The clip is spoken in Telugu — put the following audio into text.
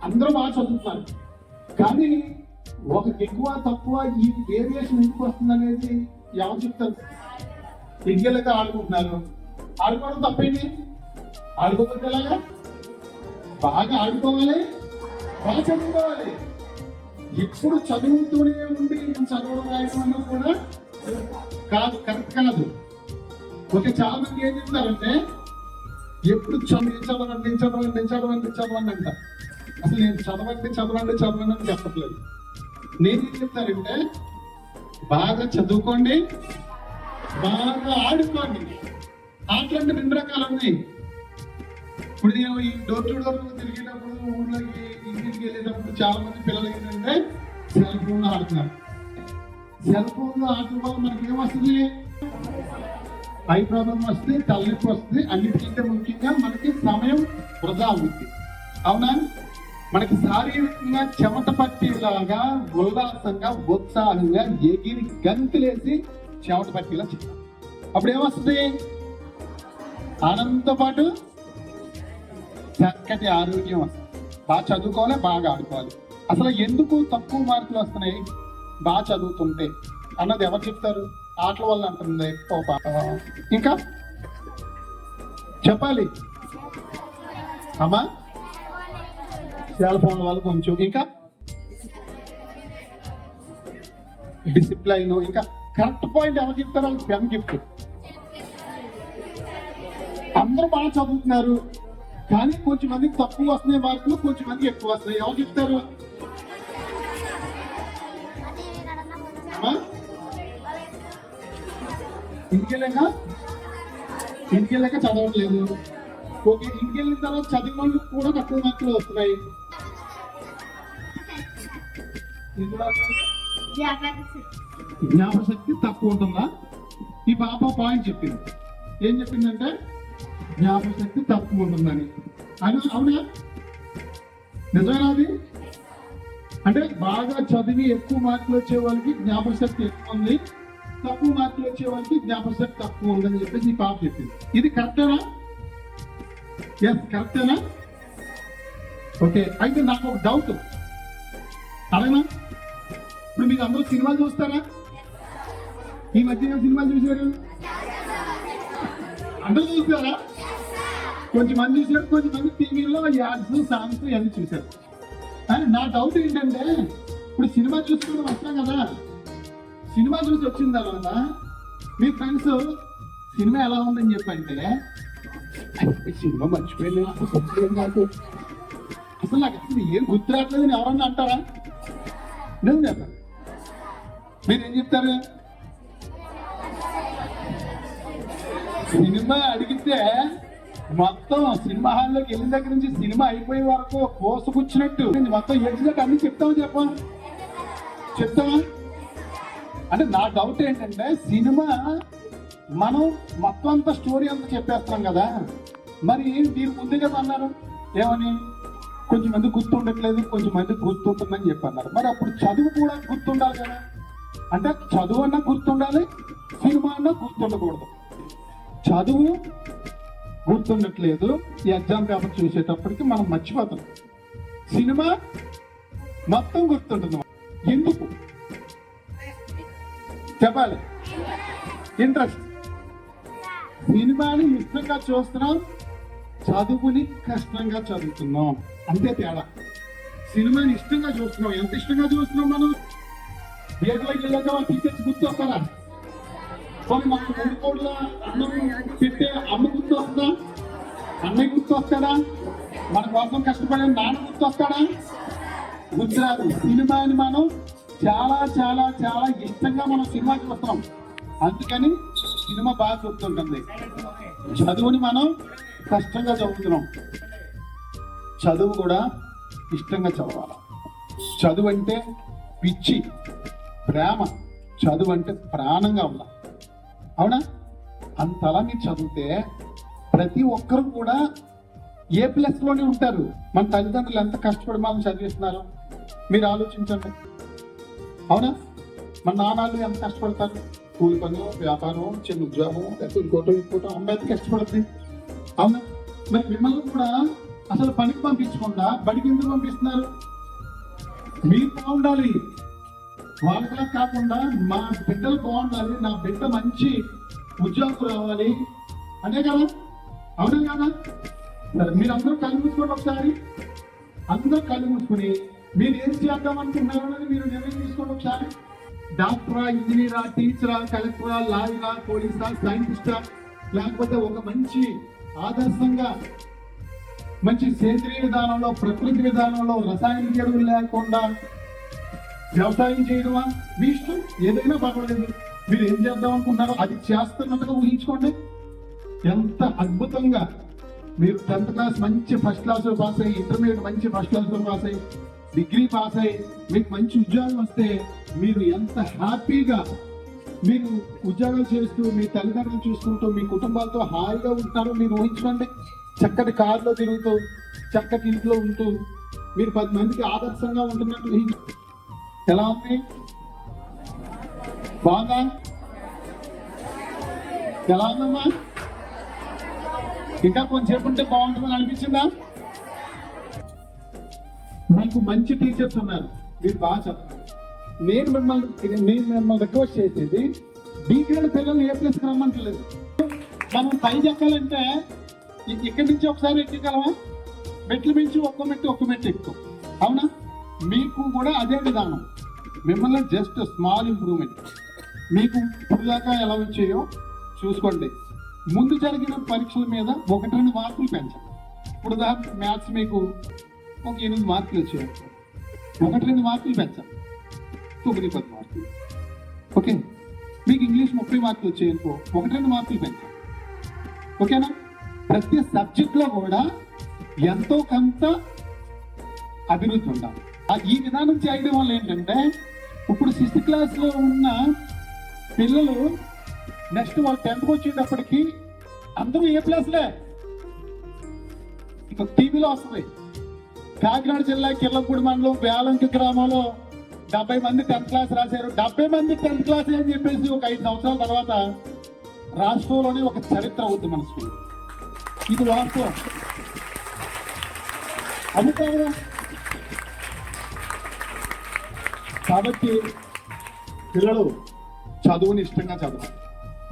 అందరూ బాగా చదువుతున్నారు, కానీ ఒక ఎక్కువ తక్కువ ఈ వేరియేషన్ ఎందుకు వస్తుంది అనేది ఎవరు చెప్తారు? ఇంకెళ్ళైతే ఆడుకుంటున్నారు, ఆడుకోవడం తప్పేంటి? ఆడుకోకపోతే ఎలాగా? బాగా ఆడుకోవాలి, బాగా చదువుకోవాలి. ఎప్పుడు చదువుతూనే ఉండి చదవడం రాయడం అన్నది కూడా కాదు, కరెక్ట్ కాదు. ఓకే, చాలా మంది ఏం చెప్తారంటే ఎప్పుడు చదవండి అంట. అసలు నేను చదవండి అని చెప్పట్లేదు. నేనేం చెప్తానంటే బాగా చదువుకోండి, బాగా ఆడుకోండి. ఆటలంటే 2 రకాలు ఉన్నాయి. ఇప్పుడు నేను ఈ డోర్ టు డోర్ తిరిగేటప్పుడు ఊర్లోకి ఇంటికి వెళ్ళేటప్పుడు చాలా మంది పిల్లలు ఏంటంటే సెల్ ఫోన్ ఆడుతున్నారు. సెల్ ఫోన్ ఆడటం వల్ల మనకి ఏమొస్తుంది? ఐ ప్రాబ్లం వస్తుంది, తలనొప్పి వస్తుంది. అన్నిటికంటే ముఖ్యంగా మనకి సమయం వృధా అవుతుంది. అవునా? మనకి శారీరకంగా చెమట పట్టేలాగా ఉల్లాసంగా ఉత్సాహంగా ఎగిరి గంతులేసి చెమట పట్టేలా చేయాలి. అప్పుడు ఏమొస్తుంది? ఆనందంతో పాటు చక్కటి ఆరోగ్యం వస్తుంది. బాగా చదువుకోవాలి, బాగా ఆడుకోవాలి. అసలు ఎందుకు తక్కువ మార్కులు వస్తున్నాయి బాగా చదువుతుంటే అన్నది ఎవరు చెప్తారు? ఆటల వల్ల అంటుంది. ఇంకా చెప్పాలి అమ్మా, సెల్ ఫోన్ వల్ల కొంచెం, ఇంకా డిసిప్లైన్, ఇంకా కరెక్ట్ పాయింట్ ఎవరు చెప్తారు? వాళ్ళకి పెన్ గిఫ్ట్. అందరూ బాగా చదువుతున్నారు, కానీ కొంచెం మందికి తక్కువ వస్తున్నాయి మార్కులు, కొంచెం మందికి ఎక్కువ వస్తున్నాయి. ఎవరు చెప్తారు? ఇంటికెళ్ళాక చదవట్లేదు. ఓకే, ఇంటికెళ్ళిన తర్వాత చదివిన వాళ్ళు కూడా తక్కువ మార్కులు వస్తున్నాయి. జ్ఞాపకశక్తి తక్కువ ఉంటుందా? ఈ పాప పాయింట్ చెప్పింది. ఏం చెప్పిందంటే జ్ఞాపకశక్తి తక్కువ ఉంటుందని. అవునా? నిజమేనా అది? అంటే బాగా చదివి ఎక్కువ మార్కులు వచ్చే వాళ్ళకి జ్ఞాపకశక్తి ఎక్కువ ఉంది, తక్కువ మార్కులు వచ్చే వాళ్ళకి జ్ఞాపకశక్తి తక్కువ ఉందని చెప్పేసి ఈ పాప చెప్పింది. ఇది కరెక్టేనా? ఎస్, కరెక్టేనా? ఓకే, అయితే నాకు ఒక డౌట్ అడగనా? ఇప్పుడు మీరు అందరూ సినిమాలు చూస్తారా? ఈ మధ్య సినిమాలు చూసారు? అందరూ చూస్తారా? కొంచెం మంది చూసారు, కొంచెం మంది టీవీలో యాడ్స్, సాంగ్స్ ఇవన్నీ చూసారు. కానీ నా డౌట్ ఏంటంటే ఇప్పుడు సినిమా చూసుకోవడం వస్తాం కదా, సినిమా చూసి వచ్చిన తర్వాత మీ ఫ్రెండ్స్ సినిమా ఎలా ఉందని చెప్పంటే సినిమా మర్చిపోయింది నాకు, అసలు నాకు అసలు ఏం గుర్తు రావట్లేదు అని ఎవరన్నా అంటారా? నేను చెప్పండి, మీరేం చెప్తారు? సినిమా అడిగితే మొత్తం సినిమా హాల్లోకి వెళ్ళిన దగ్గర నుంచి సినిమా అయిపోయే వరకు కోసుకొచ్చినట్టు మొత్తం ఏడ్చినట్టు అన్ని చెప్తామా? అంటే నా డౌట్ ఏంటంటే సినిమా మనం మొత్తం అంతా స్టోరీ అంతా చెప్పేస్తాం కదా, మరి మీరు ముందే కదా అన్నారు ఏమని? కొంచెం మంది గుర్తుండట్లేదు, కొంచెం మంది గుర్తుంటుందని చెప్పన్నారు. మరి అప్పుడు చదువు కూడా గుర్తుండాలి కదా. అంటే చదువు అన్నా గుర్తుండాలి, సినిమా అన్నా గుర్తుండకూడదు. చదువు గుర్తుండట్లేదు, ఈ ఎగ్జామ్ పేపర్ చూసేటప్పటికి మనం మర్చిపోతాం. సినిమా మొత్తం గుర్తుంటుంది. ఎందుకు చెప్పాలి? ఇంట్రెస్ట్. సినిమాని ఇష్టంగా చూస్తున్నాం, చదువుని కష్టంగా చదువుతున్నాం, అంతే తేడా. సినిమాని ఇష్టంగా చూస్తున్నాం. ఎంత ఇష్టంగా చూస్తున్నాం మనం? థియేటర్లోకి వెళ్ళాక వాళ్ళ టీచర్స్ గుర్తొస్తారా? కొన్ని మన 3 కోట్ల అన్నం పెట్టే అమ్మ గుర్తు వస్తుందా? అన్నయ్య గుర్తు వస్తాడా? మన కోసం కష్టపడే నాన్న గుర్తు వస్తాడా? గుర్తురాదు. సినిమాని మనం చాలా చాలా చాలా ఇష్టంగా మనం సినిమా చూస్తాం, అందుకని సినిమా బాగా గుర్తుంటుంది. చదువుని మనం కష్టంగా చదువుతున్నాం. చదువు కూడా ఇష్టంగా చదవాలి. చదువు అంటే పిచ్చి, ప్రేమ. చదువు అంటే ప్రాణంగా ఉండాలి. అవునా? అంతలా మీరు చదివితే ప్రతి ఒక్కరు కూడా A+లోనే ఉంటారు. మన తల్లిదండ్రులు ఎంత కష్టపడి మనం చదివిస్తున్నారు మీరు ఆలోచించండి. అవునా? మన నాన్నలు ఎంత కష్టపడతారు? కూలి పని, వ్యాపారం, చిన్న ఉద్యోగం, లేకపోతే ఇంకోటో అమ్మాయి కష్టపడుతుంది. అవునా? మరి మిమ్మల్ని కూడా అసలు పనికి పంపించకుండా బడికి ఎందుకు పంపిస్తున్నారు? మీరు బాగుండాలి, వాళ్ళలా కాకుండా మా బిడ్డలు బాగుండాలి, నా బిడ్డ మంచి ఉద్యోగం రావాలి అనే కదా, అవునా కదా? సరే, మీరు అందరూ కళ్ళు మూసుకోండి ఒకసారి. అందరూ కళ్ళు మూసుకుని మీరు ఏం చేద్దాం అనుకుంటున్నారు అనేది మీరు నిర్ణయం తీసుకోండి ఒకసారి. డాక్టరా, ఇంజనీరా, టీచరా, కలెక్టరా, లాయరా, పోలీసా, సైంటిస్టా, లేకపోతే ఒక మంచి ఆదర్శంగా మంచి సేంద్రీయ విధానంలో, ప్రకృతి విధానంలో, రసాయనిక ఎరువులు లేకుండా వ్యవసాయం చేయడమా? మీ ఇష్టం, ఏదైనా పర్వాలేదు. మీరు ఏం చేద్దాం అనుకుంటున్నారో అది చేస్తున్నట్టుగా ఊహించుకోండి. ఎంత అద్భుతంగా మీరు 10th క్లాస్ మంచి ఫస్ట్ క్లాస్ లో పాస్ అయ్యి, ఇంటర్మీడియట్ మంచి ఫస్ట్ క్లాస్ లో పాస్ అయ్యి, డిగ్రీ పాస్ అయ్యి మీకు మంచి ఉద్యోగం వస్తే మీరు ఎంత హ్యాపీగా మీరు ఉద్యోగాలు చేస్తూ మీ తల్లిదండ్రులు చూసుకుంటూ మీ కుటుంబాలతో హాయిగా ఉంటారో మీరు ఊహించుకోండి. చక్కటి కారులో తిరుగుతూ, చక్కటి ఇంట్లో ఉంటూ, మీరు 10 మందికి ఆదర్శంగా ఉంటున్నట్టు ఊహించు. ఎలా ఉంది? బాగా ఎలా ఉందమ్మా? ఇంకా కొంచెంసేపు ఉంటే బాగుంటుందని అనిపించిందా? మీకు మంచి టీచర్స్ ఉన్నారు, మీరు బాగా చెప్తారు. నేను మిమ్మల్ని రిక్వెస్ట్ చేసేది బి గ్రేడ్ పిల్లల్ని ఏ ప్లేస్కి రమ్మంటలేదు. మనం పైకి ఎక్కాలంటే ఇక్కడి నుంచి ఒకసారి ఎక్కగలమా? మెట్లు మించి ఒక్క మెట్టు ఎక్కువ, అవునా? మీకు కూడా అదే విధానం. మిమ్మల్ని జస్ట్ స్మాల్ ఇంప్రూవ్మెంట్. మీకు ఇప్పుడు దాకా ఎలా వచ్చాయో చూసుకోండి. ముందు జరిగిన పరీక్షల మీద 1-2 మార్కులు పెంచాలి. ఇప్పుడు దాకా మ్యాథ్స్ మీకు ఒక 8 మార్కులు వచ్చాయి, 1-2 మార్కులు పెంచాలి, 9-10 మార్కులు. ఓకే, మీకు ఇంగ్లీష్ 30 మార్కులు వచ్చాయనుకో, 1-2 మార్కులు పెంచాలి. ఓకేనా? ప్రతి సబ్జెక్ట్లో కూడా ఎంతో కొంత అభివృద్ధి ఉండాలి. ఈ విధానం చేయడం వల్ల ఏంటంటే ఇప్పుడు 6th క్లాస్లో ఉన్న పిల్లలు నెక్స్ట్ వాళ్ళు 10th వచ్చేటప్పటికి అందరూ ఏ ప్లస్లే. ఇక టీవీలో వస్తుంది, కాకినాడ జిల్లా కిర్లంపూడి మండలం బేలంకి గ్రామంలో 70 మంది 10th క్లాస్ రాశారు. 70 మంది 10th క్లాస్ అని చెప్పేసి ఒక 5 సంవత్సరాల తర్వాత రాష్ట్రంలోనే ఒక చరిత్ర అవుతుంది మన స్కూల్. ఇది వాస్తవం. అందుకే కాబట్టి పిల్లలు చదువుని ఇష్టంగా చదవాలి.